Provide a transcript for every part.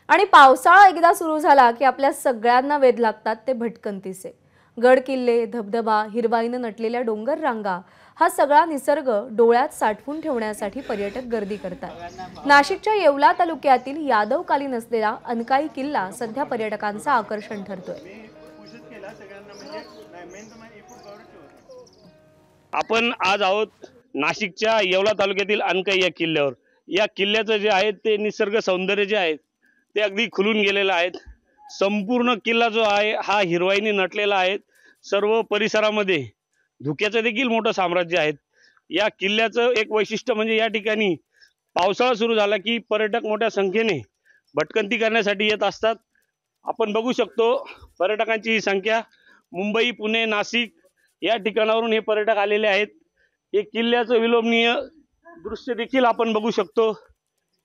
आणि पावसाळा एकदा सुरू झाला की आपल्या सगळ्यांना वेध लागतात ते भटकंतीचे। गड किल्ले, धबधबा, हिरवाईने नटलेल्या डोंगर रांगा, हा सगळा निसर्ग डोळ्यात साठवून ठेवण्यासाठी पर्यटक गर्दी करतात। नाशिकच्या येवला तालुक्यातील यादवकालीन असलेला अनकाई किल्ला सध्या पर्यटकांचं आकर्षण ठरतोय। आपण आज आहोत नाशिकच्या येवला तालुक्यातील अनकाई या किल्ल्यावर। या किल्ल्याचं जे आहे ते निसर्ग सौंदर्य जे आहे ते अगदी खुलून गेलेलं आहे। संपूर्ण किल्ला जो आहे हा हिरवाईने नटलेला आहे। सर्व परिसरामध्ये धुक्याचं देखील मोठं साम्राज्य आहे। या किल्ल्याचं एक वैशिष्ट्य म्हणजे या ठिकाणी पावसाळा सुरू झाला की पर्यटक मोठ्या संख्येने भटकंती करण्यासाठी येत असतात। आपण बघू शकतो पर्यटकांची ही संख्या मुंबई, पुणे, नाशिक या ठिकाणावरून हे पर्यटक आलेले आहेत। हे किल्ल्याचं विलोभनीय दृश्य देखील आपण बघू शकतो।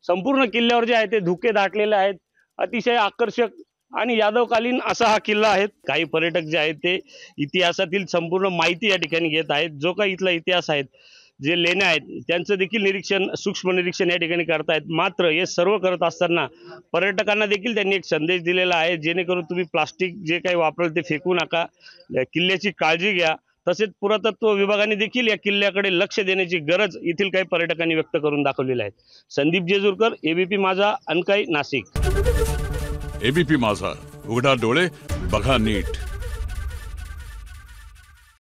संपूर्ण किल्ल्यावर जे आहे ते धुके दाटलेले आहेत। अतिशय आकर्षक आणि यादवकालीन असा हा किल्ला आहे। काही पर्यटक जे आहेत ते इतिहासातील संपूर्ण माहिती या ठिकाणी घेत आहेत। जो काही इथला इतिहास आहे, जे लेण्या आहेत त्यांचं देखील निरीक्षण, सूक्ष्म निरीक्षण या ठिकाणी करतायत। मात्र हे सर्व करत असताना पर्यटकांना देखील त्यांनी एक संदेश दिलेला आहे, जेणेकरून तुम्ही प्लास्टिक जे काही वापराल ते फेकू नका, किल्ल्याची काळजी घ्या। तसेच पुरातत्व विभागाने देखील या किल्ल्याकडे लक्ष देण्याची गरज येथील काही पर्यटकांनी व्यक्त करून दाखवलेली आहे। संदीप जेजुरकर, एबीपी माझा, अनकाई, नाशिक। एबीपी माझा, उघडा डोळे बघा नीट।